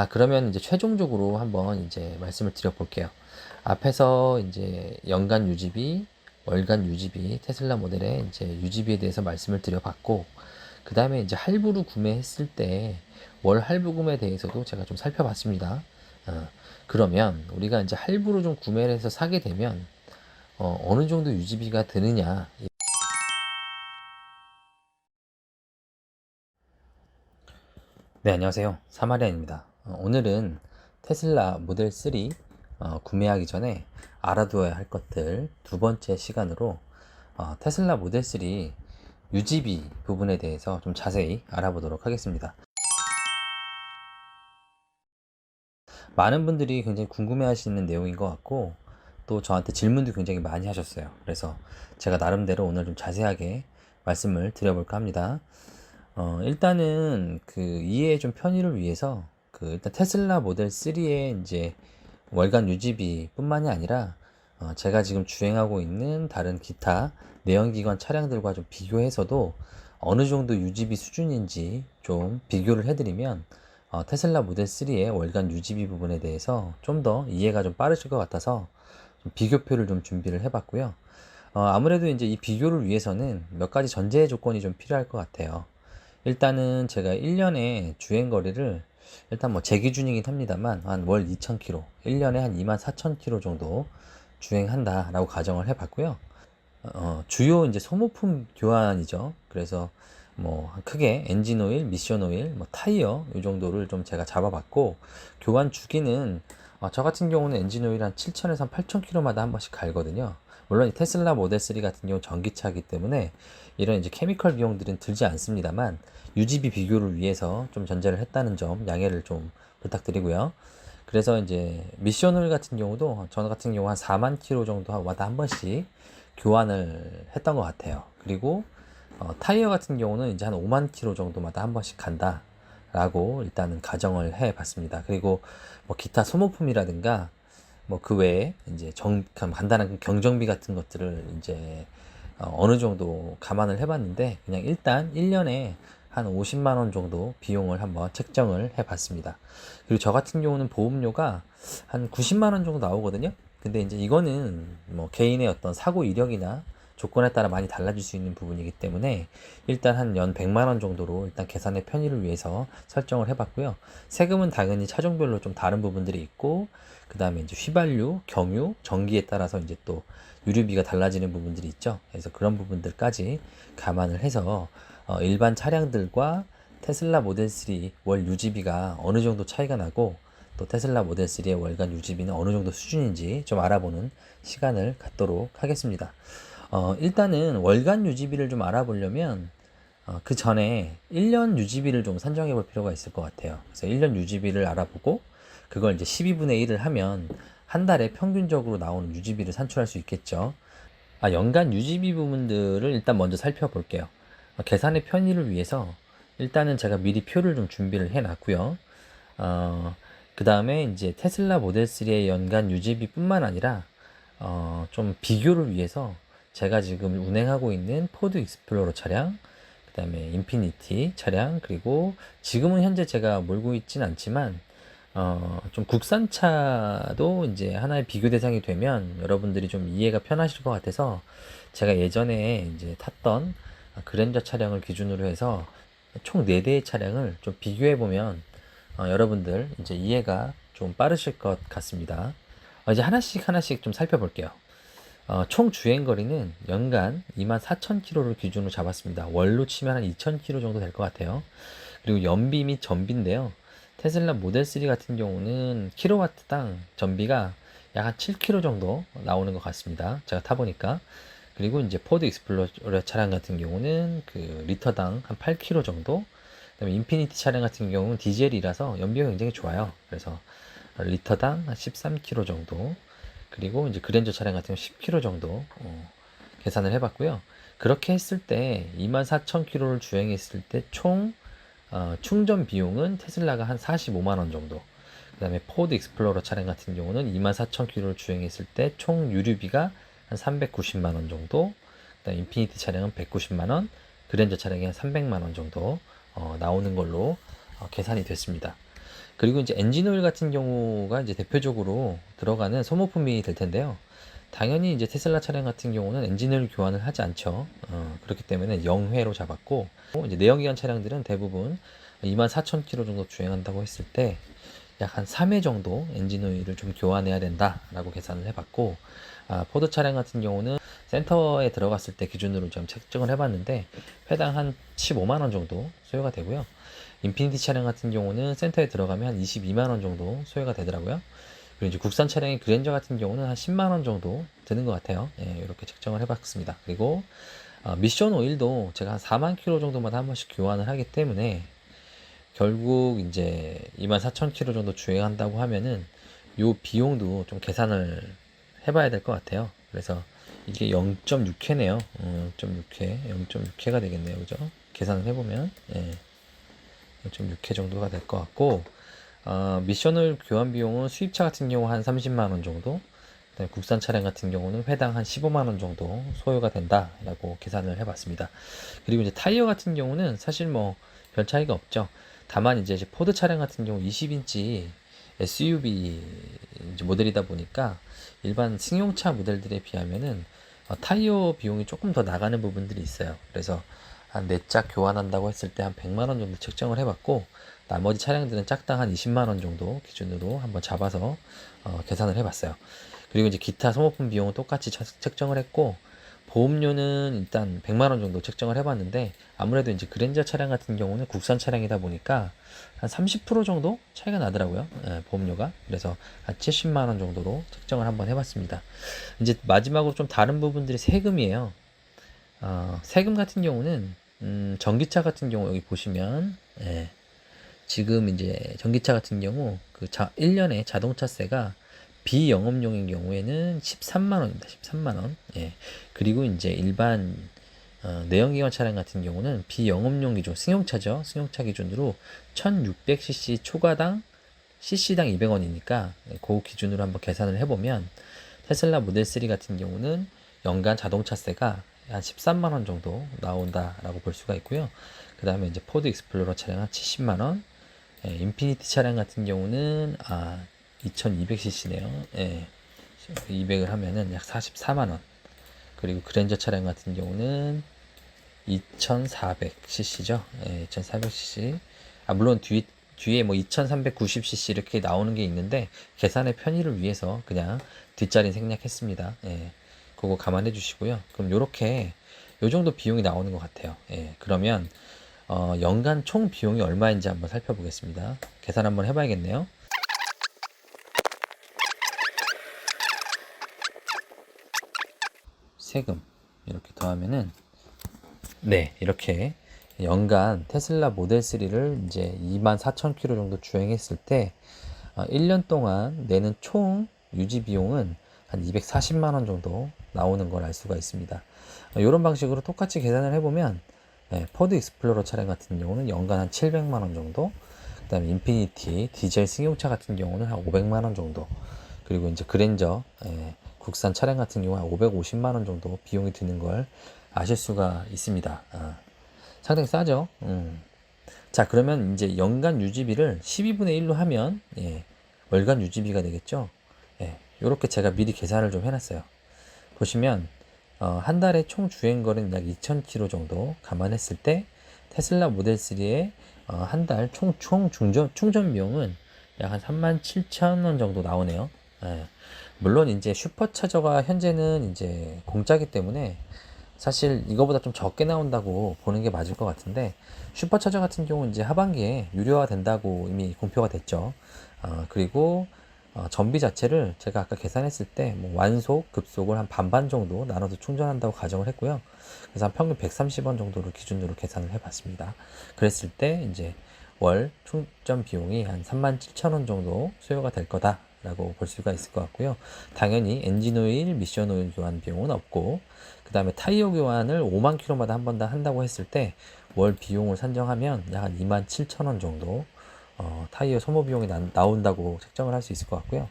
그러면 이제 최종적으로 한번 이제 말씀을 드려볼게요. 앞에서 이제 연간 유지비, 월간 유지비, 테슬라 모델의 이제 유지비에 대해서 말씀을 드려봤고, 그 다음에 이제 할부로 구매했을 때 월 할부금에 대해서도 제가 좀 살펴봤습니다. 그러면 우리가 이제 할부로 좀 구매를 해서 사게 되면 어느 정도 유지비가 드느냐. 네, 안녕하세요. 사마리안입니다. 오늘은 테슬라 모델 3 구매하기 전에 알아두어야 할 것들 두 번째 시간으로 테슬라 모델 3 유지비 부분에 대해서 좀 자세히 알아보도록 하겠습니다. 많은 분들이 굉장히 궁금해 하시는 내용인 것 같고, 또 저한테 질문도 굉장히 많이 하셨어요. 그래서 제가 나름대로 오늘 좀 자세하게 말씀을 드려볼까 합니다. 일단은 그 이해의 좀 편의를 위해서 일단 테슬라 모델 3의 이제 월간 유지비 뿐만이 아니라 제가 지금 주행하고 있는 다른 기타 내연기관 차량들과 좀 비교해서도 어느 정도 유지비 수준인지 좀 비교를 해드리면 테슬라 모델 3의 월간 유지비 부분에 대해서 좀 더 이해가 좀 빠르실 것 같아서 좀 비교표를 좀 준비를 해봤고요. 아무래도 이제 이 비교를 위해서는 몇 가지 전제 조건이 좀 필요할 것 같아요. 일단은 제가 1년에 주행 거리를 일단 뭐 제 기준이긴 합니다만 한 월 2,000km, 1년에 한 24,000km 정도 주행한다 라고 가정을 해봤고요. 주요 이제 소모품 교환이죠. 그래서 뭐 크게 엔진 오일, 미션 오일, 뭐 타이어 이 정도를 좀 제가 잡아봤고, 교환 주기는 저 같은 경우는 엔진 오일 한 7,000에서 8,000km마다 한 번씩 갈거든요. 물론 이 테슬라 모델 3 같은 경우 전기차이기 때문에 이런 이제 케미컬 비용들은 들지 않습니다만, 유지비 비교를 위해서 좀 전제를 했다는 점 양해를 좀 부탁드리고요. 그래서 이제 미션 오일 같은 경우도 저 같은 경우 한 4만 킬로 정도마다 한 번씩 교환을 했던 것 같아요. 그리고 타이어 같은 경우는 이제 한 5만 킬로 정도마다 한 번씩 간다 라고 일단은 가정을 해 봤습니다. 그리고 뭐 기타 소모품이라든가 뭐 그 외에 이제 간단한 경정비 같은 것들을 이제 어느 정도 감안을 해봤는데, 그냥 일단 1년에 한 50만 원 정도 비용을 한번 책정을 해봤습니다. 그리고 저 같은 경우는 보험료가 한 90만 원 정도 나오거든요. 근데 이제 이거는 뭐 개인의 어떤 사고 이력이나 조건에 따라 많이 달라질 수 있는 부분이기 때문에 일단 한 연 100만 원 정도로 일단 계산의 편의를 위해서 설정을 해봤고요. 세금은 당연히 차종별로 좀 다른 부분들이 있고, 그 다음에 이제 휘발유, 경유, 전기에 따라서 이제 또 유류비가 달라지는 부분들이 있죠. 그래서 그런 부분들까지 감안을 해서 일반 차량들과 테슬라 모델 3 월 유지비가 어느 정도 차이가 나고, 또 테슬라 모델 3의 월간 유지비는 어느 정도 수준인지 좀 알아보는 시간을 갖도록 하겠습니다. 일단은 월간 유지비를 좀 알아보려면 그 전에 1년 유지비를 좀 산정해 볼 필요가 있을 것 같아요. 그래서 1년 유지비를 알아보고 그걸 이제 12분의 1을 하면 한 달에 평균적으로 나오는 유지비를 산출할 수 있겠죠. 연간 유지비 부분들을 일단 먼저 살펴볼게요. 계산의 편의를 위해서 일단은 제가 미리 표를 좀 준비를 해 놨고요. 그 다음에 이제 테슬라 모델 3의 연간 유지비뿐만 아니라 좀 비교를 위해서 제가 지금 운행하고 있는 포드 익스플로러 차량, 그 다음에 인피니티 차량, 그리고 지금은 현재 제가 몰고 있진 않지만 좀 국산차도 이제 하나의 비교 대상이 되면 여러분들이 좀 이해가 편하실 것 같아서 제가 예전에 이제 탔던 그랜저 차량을 기준으로 해서 총 4대의 차량을 좀 비교해 보면 여러분들 이제 이해가 좀 빠르실 것 같습니다. 이제 하나씩 하나씩 좀 살펴볼게요. 총 주행 거리는 연간 24,000km를 기준으로 잡았습니다. 월로 치면 한 2,000km 정도 될 것 같아요. 그리고 연비 및 전비인데요. 테슬라 모델 3 같은 경우는 킬로와트당 전비가 약 한 7km 정도 나오는 것 같습니다. 제가 타보니까. 그리고 이제 포드 익스플로러 차량 같은 경우는 그 리터당 한 8km 정도. 그다음에 인피니티 차량 같은 경우는 디젤이라서 연비가 굉장히 좋아요. 그래서 리터당 한 13km 정도. 그리고 이제 그랜저 차량 같은 경우 10km 정도 계산을 해봤고요. 그렇게 했을 때 24,000km를 주행했을 때 총 충전 비용은 테슬라가 한 45만 원 정도. 그 다음에 포드 익스플로러 차량 같은 경우는 24,000km를 주행했을 때 총 유류비가 한 390만 원 정도. 그 다음에 인피니티 차량은 190만 원, 그랜저 차량이 한 300만 원 정도 나오는 걸로 계산이 됐습니다. 그리고 이제 엔진 오일 같은 경우가 이제 대표적으로 들어가는 소모품이 될 텐데요. 당연히 이제 테슬라 차량 같은 경우는 엔진 오일 교환을 하지 않죠. 그렇기 때문에 0회로 잡았고, 이제 내연기관 차량들은 대부분 24,000km 정도 주행한다고 했을 때 약 한 3회 정도 엔진 오일을 좀 교환해야 된다라고 계산을 해봤고, 포드 차량 같은 경우는 센터에 들어갔을 때 기준으로 좀 측정을 해봤는데 회당 한 15만 원 정도 소요가 되고요. 인피니티 차량 같은 경우는 센터에 들어가면 한 22만 원 정도 소요가 되더라고요. 그리고 이제 국산 차량의 그랜저 같은 경우는 한 10만 원 정도 드는 것 같아요. 예, 이렇게 측정을 해봤습니다. 그리고 미션 오일도 제가 한 4만 킬로 정도마다 한 번씩 교환을 하기 때문에 결국 이제 24,000km 정도 주행한다고 하면은 요 비용도 좀 계산을 해봐야 될 것 같아요. 그래서 이게 0.6회네요. 0.6회, 0.6회가 되겠네요. 그죠? 계산을 해보면, 예, 0.6회 정도가 될 것 같고, 미션을 교환 비용은 수입차 같은 경우 한 30만 원 정도, 그다음에 국산 차량 같은 경우는 회당 한 15만 원 정도 소요가 된다라고 계산을 해봤습니다. 그리고 이제 타이어 같은 경우는 사실 뭐 별 차이가 없죠. 다만 이제 포드 차량 같은 경우 20인치 SUV 이제 모델이다 보니까 일반 승용차 모델들에 비하면은 타이어 비용이 조금 더 나가는 부분들이 있어요. 그래서 한 4짝 교환한다고 했을 때 한 100만 원 정도 책정을 해봤고, 나머지 차량들은 짝당 한 20만 원 정도 기준으로 한번 잡아서 계산을 해봤어요. 그리고 이제 기타 소모품 비용은 똑같이 책정을 했고, 보험료는 일단 100만 원 정도 책정을 해봤는데, 아무래도 이제 그랜저 차량 같은 경우는 국산 차량이다 보니까 한 30% 정도 차이가 나더라고요. 예, 보험료가. 그래서 한 70만 원 정도로 책정을 한번 해봤습니다. 이제 마지막으로 좀 다른 부분들이 세금이에요. 세금 같은 경우는 전기차 같은 경우 여기 보시면, 예, 지금 이제 전기차 같은 경우 그 1년에 자동차세가 비영업용인 경우에는 13만 원입니다. 13만 원. 예. 그리고 이제 일반 내연기관 차량 같은 경우는 비영업용 기준, 승용차죠. 승용차 기준으로 1600cc 초과당 cc당 200원이니까 그 기준으로 한번 계산을 해보면 테슬라 모델 3 같은 경우는 연간 자동차세가 한 13만 원 정도 나온다라고 볼 수가 있고요. 그 다음에 이제 포드 익스플로러 차량 한 70만 원, 인피니티 차량 같은 경우는 2200cc네요. 예, 200을 하면은 약 44만 원. 그리고 그랜저 차량 같은 경우는 2400cc죠. 예, 2400cc. 물론 뒤에 뭐 2390cc 이렇게 나오는 게 있는데 계산의 편의를 위해서 그냥 뒷자리 생략했습니다. 예, 그거 감안해 주시고요. 그럼 요렇게 요 정도 비용이 나오는 것 같아요. 예, 그러면 연간 총 비용이 얼마인지 한번 살펴보겠습니다. 계산 한번 해봐야겠네요. 세금 이렇게 더하면은, 네, 이렇게 연간 테슬라 모델 3를 이제 24,000km 정도 주행했을 때 1년 동안 내는 총 유지 비용은 한 240만 원 정도 나오는 걸 알 수가 있습니다. 이런 방식으로 똑같이 계산을 해보면, 포드 익스플로러 차량 같은 경우는 연간 한 700만 원 정도, 그 다음에 인피니티 디젤 승용차 같은 경우는 한 500만 원 정도, 그리고 이제 그랜저 국산 차량 같은 경우 한 550만 원 정도 비용이 드는 걸 아실 수가 있습니다. 상당히 싸죠. 자, 그러면 이제 연간 유지비를 12분의 1로 하면 월간 유지비가 되겠죠. 이렇게 제가 미리 계산을 좀 해놨어요. 보시면 한 달에 총 주행거리는 약 2,000km 정도 감안했을 때 테슬라 모델 3의 한 달 총 충전 비용은 약 한 37,000원 정도 나오네요. 물론 이제 슈퍼차저가 현재는 이제 공짜기 때문에 사실 이거보다 좀 적게 나온다고 보는 게 맞을 것 같은데, 슈퍼차저 같은 경우는 이제 하반기에 유료화 된다고 이미 공표가 됐죠. 그리고 전비 자체를 제가 아까 계산했을 때 뭐 완속, 급속을 한 반반 정도 나눠서 충전한다고 가정을 했고요. 그래서 한 평균 130원 정도를 기준으로 계산을 해봤습니다. 그랬을 때 이제 월 충전 비용이 한 37,000원 정도 소요가 될 거다라고 볼 수가 있을 것 같고요. 당연히 엔진 오일, 미션 오일 교환 비용은 없고, 그 다음에 타이어 교환을 5만 킬로마다 한 번 다 한다고 했을 때 월 비용을 산정하면 약 한 27,000원 정도 타이어 소모 비용이 나온다고 책정을 할 수 있을 것 같고요.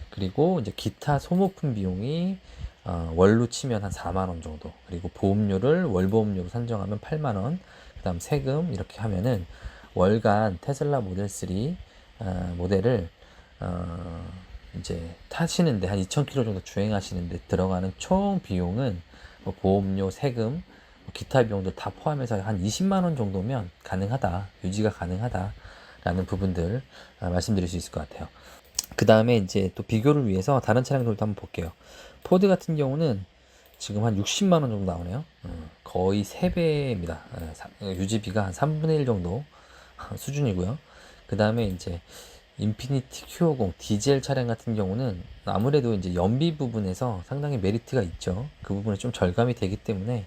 그리고 이제 기타 소모품 비용이 월로 치면 한 4만 원 정도, 그리고 보험료를 월 보험료로 산정하면 8만 원, 그 다음 세금 이렇게 하면은 월간 테슬라 모델 3 모델을 이제 타시는데 한 2,000km 정도 주행하시는데 들어가는 총 비용은 뭐 보험료, 세금, 뭐 기타 비용들 다 포함해서 한 20만 원 정도면 가능하다, 유지가 가능하다라는 부분들 말씀드릴 수 있을 것 같아요. 그 다음에 이제 또 비교를 위해서 다른 차량들도 한번 볼게요. 포드 같은 경우는 지금 한 60만 원 정도 나오네요. 거의 3배입니다. 유지비가 한 3분의 1 정도 수준이고요. 그 다음에 이제 인피니티 Q50 디젤 차량 같은 경우는 아무래도 이제 연비 부분에서 상당히 메리트가 있죠. 그 부분에 좀 절감이 되기 때문에,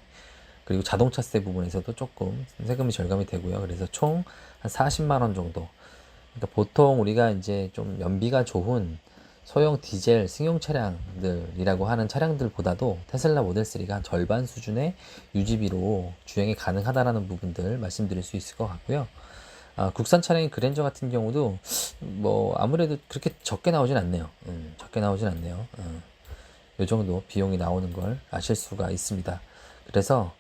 그리고 자동차세 부분에서도 조금 세금이 절감이 되고요. 그래서 총 한 40만 원 정도. 그러니까 보통 우리가 이제 좀 연비가 좋은 소형 디젤 승용 차량들이라고 하는 차량들보다도 테슬라 모델 3가 한 절반 수준의 유지비로 주행이 가능하다라는 부분들 말씀드릴 수 있을 것 같고요. 국산 차량인 그랜저 같은 경우도 뭐 아무래도 그렇게 적게 나오진 않네요. 적게 나오진 않네요. 이 정도 비용이 나오는 걸 아실 수가 있습니다. 그래서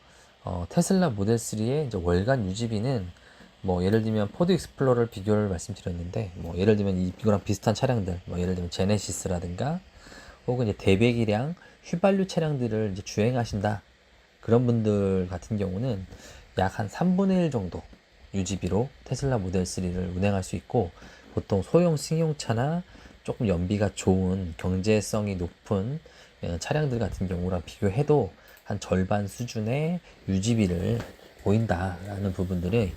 테슬라 모델 3의 이제 월간 유지비는 뭐 예를 들면 포드 익스플로러를 비교를 말씀드렸는데, 뭐 예를 들면 이거랑 비슷한 차량들, 뭐 예를 들면 제네시스라든가 혹은 이제 대배기량 휘발유 차량들을 이제 주행하신다, 그런 분들 같은 경우는 약 한 3분의 1 정도 유지비로 테슬라 모델 3를 운행할 수 있고, 보통 소형 승용차나 조금 연비가 좋은 경제성이 높은 차량들 같은 경우랑 비교해도 한 절반 수준의 유지비를 보인다라는 부분들이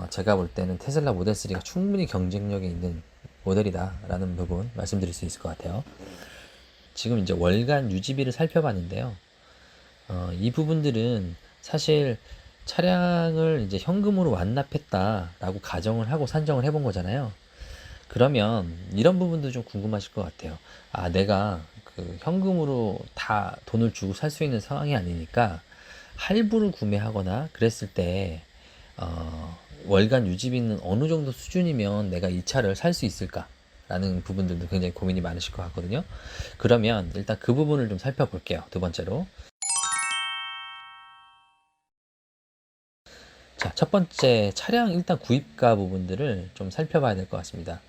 제가 볼 때는 테슬라 모델 3가 충분히 경쟁력이 있는 모델이다라는 부분 말씀드릴 수 있을 것 같아요. 지금 이제 월간 유지비를 살펴봤는데요. 이 부분들은 사실 차량을 이제 현금으로 완납했다라고 가정을 하고 산정을 해본 거잖아요. 그러면 이런 부분도 좀 궁금하실 것 같아요. 내가 그 현금으로 다 돈을 주고 살 수 있는 상황이 아니니까 할부를 구매하거나 그랬을 때 월간 유지비는 어느 정도 수준이면 내가 이 차를 살 수 있을까? 라는 부분들도 굉장히 고민이 많으실 것 같거든요. 그러면 일단 그 부분을 좀 살펴볼게요. 두 번째로. 자, 첫 번째 차량 일단 구입가 부분들을 좀 살펴봐야 될 것 같습니다.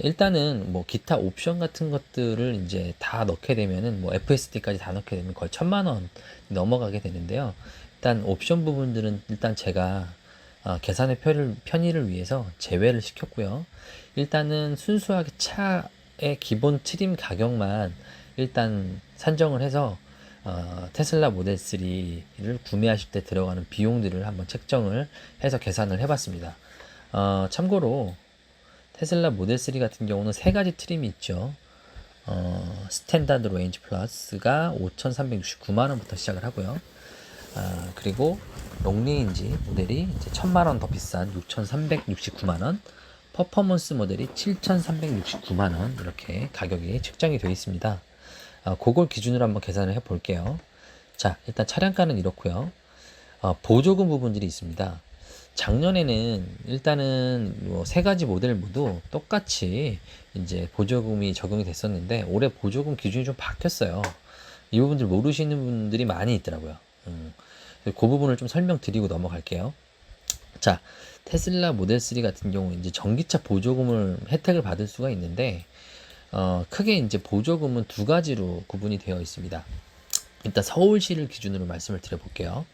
일단은 뭐 기타 옵션 같은 것들을 이제 다 넣게 되면은 뭐 FSD까지 다 넣게 되면 거의 1,000만 원 넘어가게 되는데요. 일단 옵션 부분들은 일단 제가 계산의 편의를 위해서 제외를 시켰고요. 일단은 순수하게 차의 기본 트림 가격만 일단 산정을 해서 테슬라 모델 3를 구매하실 때 들어가는 비용들을 한번 책정을 해서 계산을 해봤습니다. 참고로 테슬라 모델 3 같은 경우는 세 가지 트림이 있죠. 스탠다드 레인지 플러스가 5,369만 원부터 시작을 하고요. 그리고 롱레인지 모델이 이제 1,000만 원 더 비싼 6,369만 원, 퍼포먼스 모델이 7,369만 원, 이렇게 가격이 책정이 되어 있습니다. 그걸 기준으로 한번 계산을 해 볼게요. 자, 일단 차량가는 이렇고요. 보조금 부분들이 있습니다. 작년에는 일단은 뭐 세 가지 모델 모두 똑같이 이제 보조금이 적용이 됐었는데, 올해 보조금 기준이 좀 바뀌었어요. 이 부분들 모르시는 분들이 많이 있더라고요. 그 부분을 좀 설명드리고 넘어갈게요. 자, 테슬라 모델 3 같은 경우 이제 전기차 보조금을 혜택을 받을 수가 있는데, 크게 이제 보조금은 두 가지로 구분이 되어 있습니다. 일단 서울시를 기준으로 말씀을 드려볼게요.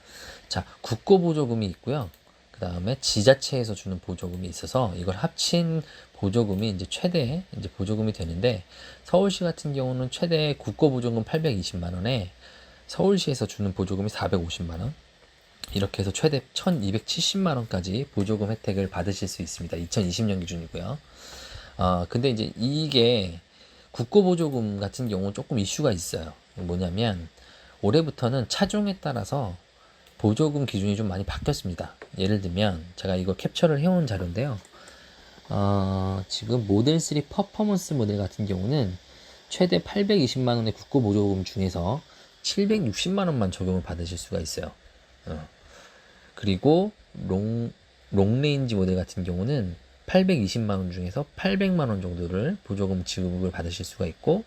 자, 국고 보조금이 있고요. 그 다음에 지자체에서 주는 보조금이 있어서 이걸 합친 보조금이 이제 최대 이제 보조금이 되는데, 서울시 같은 경우는 최대 국고 보조금 820만 원에 서울시에서 주는 보조금이 450만 원, 이렇게 해서 최대 1,270만 원까지 보조금 혜택을 받으실 수 있습니다. 2020년 기준이고요. 근데 이제 이게 국고 보조금 같은 경우는 조금 이슈가 있어요. 뭐냐면 올해부터는 차종에 따라서 보조금 기준이 좀 많이 바뀌었습니다. 예를 들면 제가 이거 캡처를 해온 자료인데요. 지금 모델 3 퍼포먼스 모델 같은 경우는 최대 820만 원의 국고 보조금 중에서 760만 원만 적용을 받으실 수가 있어요. 그리고 롱레인지 모델 같은 경우는 820만 원 중에서 800만 원 정도를 보조금 지급을 받으실 수가 있고,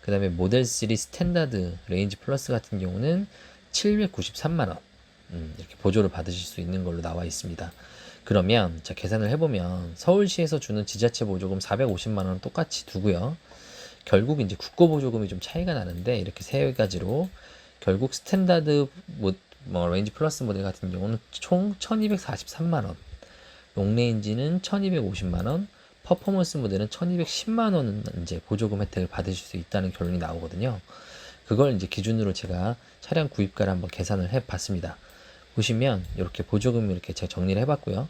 그 다음에 모델 3 스탠다드 레인지 플러스 같은 경우는 793만 원 이렇게 보조를 받으실 수 있는 걸로 나와 있습니다. 그러면 자 계산을 해보면 서울시에서 주는 지자체 보조금 450만 원 똑같이 두고요. 결국 이제 국고 보조금이 좀 차이가 나는데 이렇게 세 가지로 결국 스탠다드 뭐 레인지 플러스 모델 같은 경우는 총 1243만 원, 롱레인지는 1250만 원, 퍼포먼스 모델은 1210만 원 이제 보조금 혜택을 받으실 수 있다는 결론이 나오거든요. 그걸 이제 기준으로 제가 차량 구입가를 한번 계산을 해 봤습니다. 보시면 이렇게 보조금 이렇게 제가 정리를 해봤고요.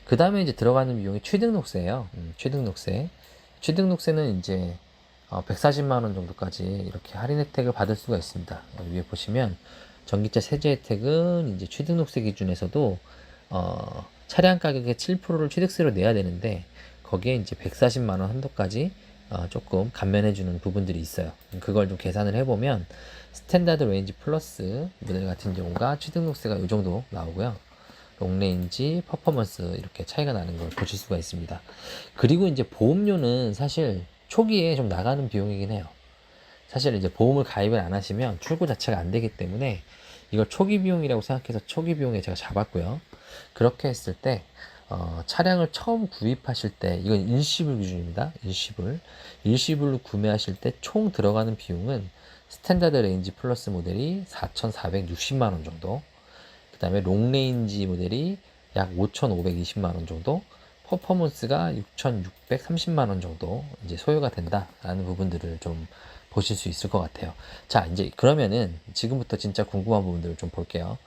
그 다음에 이제 들어가는 비용이 취등록세예요. 취등록세. 취등록세는 이제 140만 원 정도까지 이렇게 할인 혜택을 받을 수가 있습니다. 여기 위에 보시면 전기차 세제 혜택은 이제 취등록세 기준에서도 차량 가격의 7%를 취득세로 내야 되는데 거기에 이제 140만 원 한도까지 조금 감면해주는 부분들이 있어요. 그걸 좀 계산을 해보면 스탠다드 레인지 플러스 모델 같은 경우가 취등록세가 이 정도 나오고요. 롱레인지, 퍼포먼스 이렇게 차이가 나는 걸 보실 수가 있습니다. 그리고 이제 보험료는 사실 초기에 좀 나가는 비용이긴 해요. 사실 이제 보험을 가입을 안 하시면 출고 자체가 안 되기 때문에 이걸 초기 비용이라고 생각해서 초기 비용에 제가 잡았고요. 그렇게 했을 때 차량을 처음 구입하실 때 이건 일시불 기준입니다. 일시불로 구매하실 때 총 들어가는 비용은 스탠다드 레인지 플러스 모델이 4,460만 원 정도, 그 다음에 롱레인지 모델이 약 5,520만 원 정도, 퍼포먼스가 6,630만 원 정도 이제 소요가 된다라는 부분들을 좀 보실 수 있을 것 같아요. 자, 이제 그러면은 지금부터 진짜 궁금한 부분들을 좀 볼게요.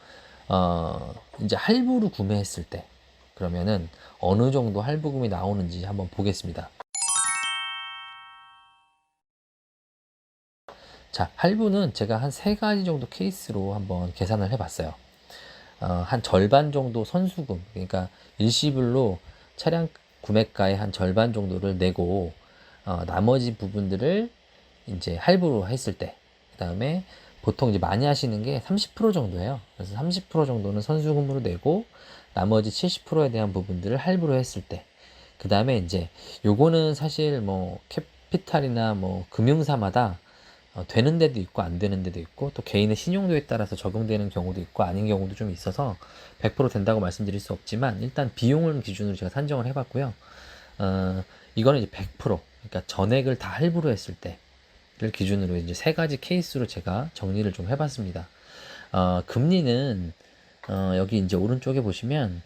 이제 할부로 구매했을 때 그러면은 어느 정도 할부금이 나오는지 한번 보겠습니다. 자, 할부는 제가 한 세 가지 정도 케이스로 한번 계산을 해봤어요. 한 절반 정도 선수금, 그러니까 일시불로 차량 구매가의 한 절반 정도를 내고 나머지 부분들을 이제 할부로 했을 때, 그 다음에 보통 이제 많이 하시는 게 30% 정도예요. 그래서 30% 정도는 선수금으로 내고 나머지 70%에 대한 부분들을 할부로 했을 때, 그 다음에 이제 요거는 사실 뭐 캐피탈이나 뭐 금융사마다 되는 데도 있고 안 되는 데도 있고 또 개인의 신용도에 따라서 적용되는 경우도 있고 아닌 경우도 좀 있어서 100% 된다고 말씀드릴 수 없지만 일단 비용을 기준으로 제가 산정을 해봤고요. 이거는 이제 100% 그러니까 전액을 다 할부로 했을 때를 기준으로 이제 세 가지 케이스로 제가 정리를 좀 해봤습니다. 금리는 여기 이제 오른쪽에 보시면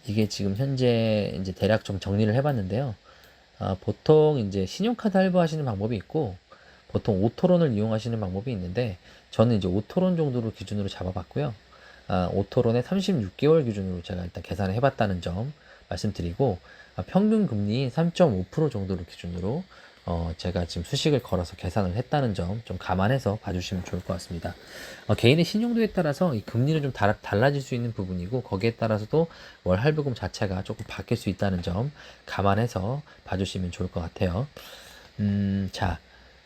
이게 지금 현재 이제 대략 좀 정리를 해봤는데요. 보통 이제 신용카드 할부하시는 방법이 있고 보통 오토론을 이용하시는 방법이 있는데 저는 이제 오토론 정도로 기준으로 잡아봤고요. 오토론의 36개월 기준으로 제가 일단 계산을 해봤다는 점 말씀드리고 평균 금리 3.5% 정도를 기준으로 제가 지금 수식을 걸어서 계산을 했다는 점 좀 감안해서 봐주시면 좋을 것 같습니다. 개인의 신용도에 따라서 이 금리는 좀 달라질 수 있는 부분이고 거기에 따라서도 월 할부금 자체가 조금 바뀔 수 있다는 점 감안해서 봐주시면 좋을 것 같아요. 자,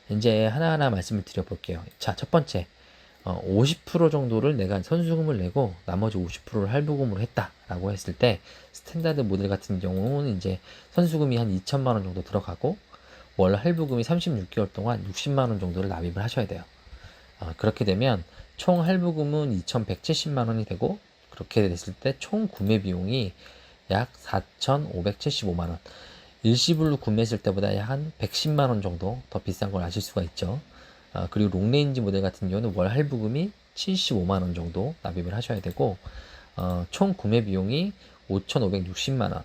이제 하나하나 말씀을 드려볼게요. 자, 첫 번째, 50% 정도를 내가 선수금을 내고 나머지 50%를 할부금으로 했다라고 했을 때 스탠다드 모델 같은 경우는 이제 선수금이 한 2천만 원 정도 들어가고 월 할부금이 36개월 동안 60만 원 정도를 납입을 하셔야 돼요. 그렇게 되면 총 할부금은 2,170만 원이 되고 그렇게 됐을 때 총 구매 비용이 약 4,575만 원. 일시불로 구매했을 때보다 약 한 110만 원 정도 더 비싼 걸 아실 수가 있죠. 그리고 롱레인지 모델 같은 경우는 월 할부금이 75만 원 정도 납입을 하셔야 되고 총 구매 비용이 5,560만 원.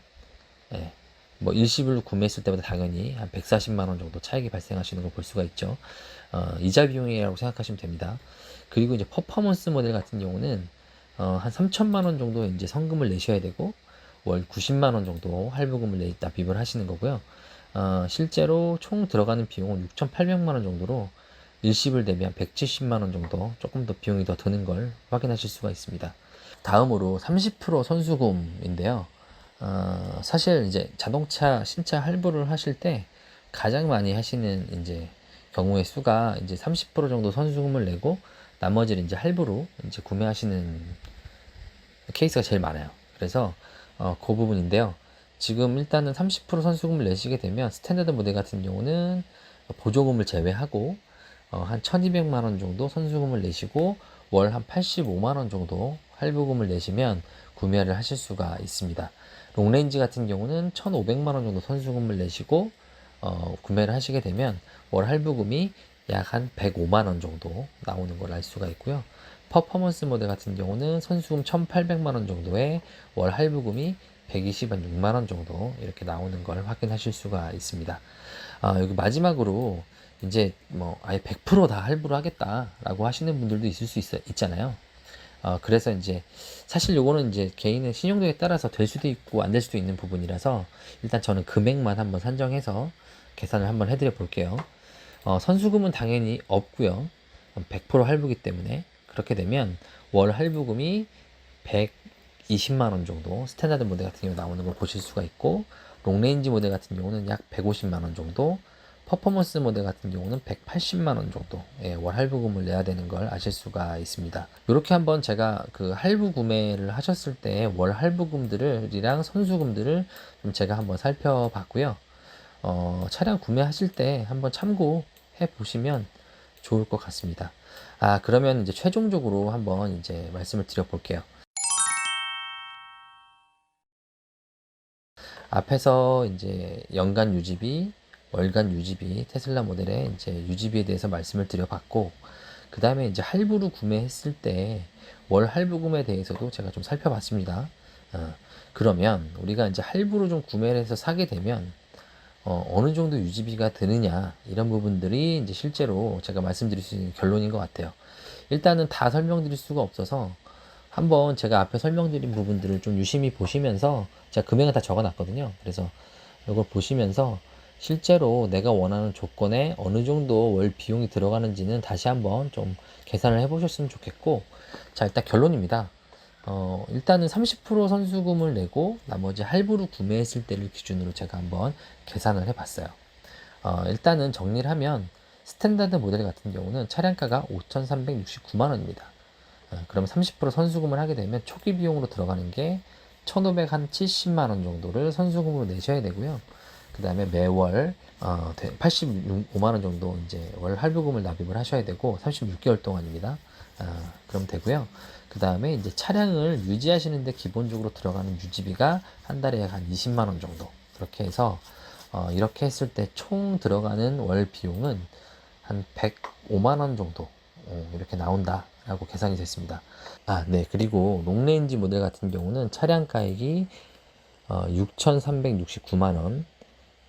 예. 뭐 일시불로 구매했을 때보다 당연히 한 140만 원 정도 차익이 발생하시는 걸 볼 수가 있죠. 이자 비용이라고 생각하시면 됩니다. 그리고 이제 퍼포먼스 모델 같은 경우는 한 3천만 원 정도 이제 성금을 내셔야 되고 월 90만 원 정도 할부금을 납입을 하시는 거고요. 실제로 총 들어가는 비용은 6,800만 원 정도로 일시불 대비 한 170만 원 정도 조금 더 비용이 더 드는 걸 확인하실 수가 있습니다. 다음으로 30% 선수금인데요. 사실 이제 자동차 신차 할부를 하실 때 가장 많이 하시는 이제 경우의 수가 이제 30% 정도 선수금을 내고 나머지를 이제 할부로 이제 구매하시는 케이스가 제일 많아요. 그래서 그 부분인데요. 지금 일단은 30% 선수금을 내시게 되면 스탠다드 모델 같은 경우는 보조금을 제외하고 한 1,200만 원 정도 선수금을 내시고 월 한 85만 원 정도 할부금을 내시면 구매를 하실 수가 있습니다. 롱레인지 같은 경우는 1,500만 원 정도 선수금을 내시고 구매를 하시게 되면 월 할부금이 약 한 105만 원 정도 나오는 걸 알 수가 있고요. 퍼포먼스 모델 같은 경우는 선수금 1,800만 원 정도에 월 할부금이 126만 원 정도 이렇게 나오는 걸 확인하실 수가 있습니다. 여기 마지막으로 이제 뭐 아예 100%다 할부를 하겠다라고 하시는 분들도 있잖아요. 그래서 이제 사실 요거는 이제 개인의 신용도에 따라서 될 수도 있고 안 될 수도 있는 부분이라서 일단 저는 금액만 한번 산정해서 계산을 한번 해드려 볼게요. 선수금은 당연히 없고요. 100% 할부기 때문에 그렇게 되면 월 할부금이 120만 원 정도 스탠다드 모델 같은 경우 나오는 걸 보실 수가 있고, 롱레인지 모델 같은 경우는 약 150만 원 정도, 퍼포먼스 모델 같은 경우는 180만 원 정도 월 할부금을 내야 되는 걸 아실 수가 있습니다. 이렇게 한번 제가 그 할부 구매를 하셨을 때 월 할부금들이랑 선수금들을 좀 제가 한번 살펴봤고요. 차량 구매하실 때 한번 참고해 보시면 좋을 것 같습니다. 그러면 이제 최종적으로 한번 이제 말씀을 드려볼게요. 앞에서 이제 연간 유지비, 월간 유지비, 테슬라 모델의 이제 유지비에 대해서 말씀을 드려봤고, 그 다음에 이제 할부로 구매했을 때 월 할부금에 대해서도 제가 좀 살펴봤습니다. 그러면 우리가 이제 할부로 좀 구매를 해서 사게 되면 어느 정도 유지비가 드느냐, 이런 부분들이 이제 실제로 제가 말씀드릴 수 있는 결론인 것 같아요. 일단은 다 설명드릴 수가 없어서 한번 제가 앞에 설명드린 부분들을 좀 유심히 보시면서, 제가 금액은 다 적어 놨거든요. 그래서 이걸 보시면서 실제로 내가 원하는 조건에 어느 정도 월 비용이 들어가는지는 다시 한번 좀 계산을 해 보셨으면 좋겠고, 자, 일단 결론입니다. 일단은 30% 선수금을 내고 나머지 할부로 구매했을 때를 기준으로 제가 한번 계산을 해 봤어요. 일단은 정리를 하면 스탠다드 모델 같은 경우는 차량가가 5,369만 원입니다. 그럼 30% 선수금을 하게 되면 초기 비용으로 들어가는 게 1,570만 원 정도를 선수금으로 내셔야 되고요. 그 다음에 매월 85만 원 정도 이제 월 할부금을 납입을 하셔야 되고 36개월 동안입니다. 그럼 되고요. 그 다음에 이제 차량을 유지하시는데 기본적으로 들어가는 유지비가 한 달에 약 한 20만 원 정도. 그렇게 해서 이렇게 했을 때 총 들어가는 월 비용은 한 105만 원 정도 이렇게 나온다라고 계산이 됐습니다. 네. 그리고 롱레인지 모델 같은 경우는 차량 가액이 6,369만 원,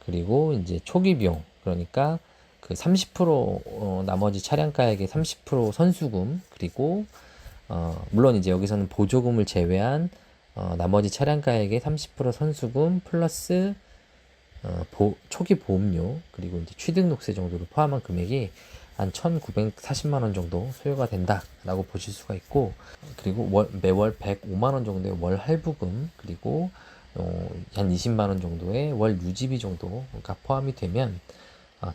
그리고 이제 초기 비용, 그러니까 그 30% 나머지 차량 가액의 30% 선수금, 그리고 물론 이제 여기서는 보조금을 제외한 나머지 차량 가액의 30% 선수금 플러스 초기 보험료, 그리고 이제 취등록세 정도를 포함한 금액이 한 1,940만 원 정도 소요가 된다라고 보실 수가 있고, 그리고 매월 105만 원 정도의 월 할부금, 그리고 한 20만 원 정도의 월 유지비 정도가 포함이 되면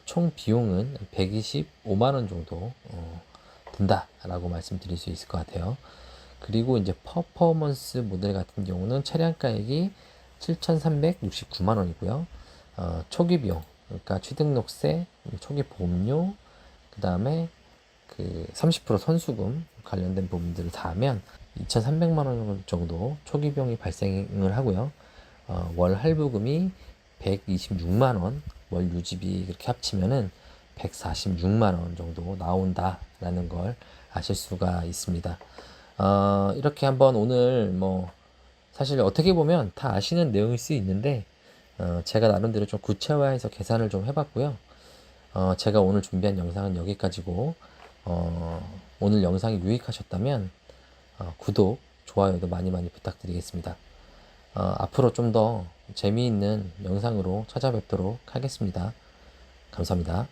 총 비용은 125만 원 정도 든다라고 말씀드릴 수 있을 것 같아요. 그리고 이제 퍼포먼스 모델 같은 경우는 차량 가액이 7,369만 원이고요. 초기 비용, 그러니까 취등록세, 초기 보험료, 그 다음에 그 30% 선수금 관련된 부분들을 다 하면 2,300만 원 정도 초기 비용이 발생을 하고요. 월 할부금이 126만 원, 월 유지비 이렇게 합치면은 146만 원 정도 나온다라는 걸 아실 수가 있습니다. 이렇게 한번 오늘 뭐 사실 어떻게 보면 다 아시는 내용일 수 있는데 제가 나름대로 좀 구체화해서 계산을 좀 해봤고요. 제가 오늘 준비한 영상은 여기까지고, 오늘 영상이 유익하셨다면 구독, 좋아요도 많이 많이 부탁드리겠습니다. 앞으로 좀 더 재미있는 영상으로 찾아뵙도록 하겠습니다. 감사합니다.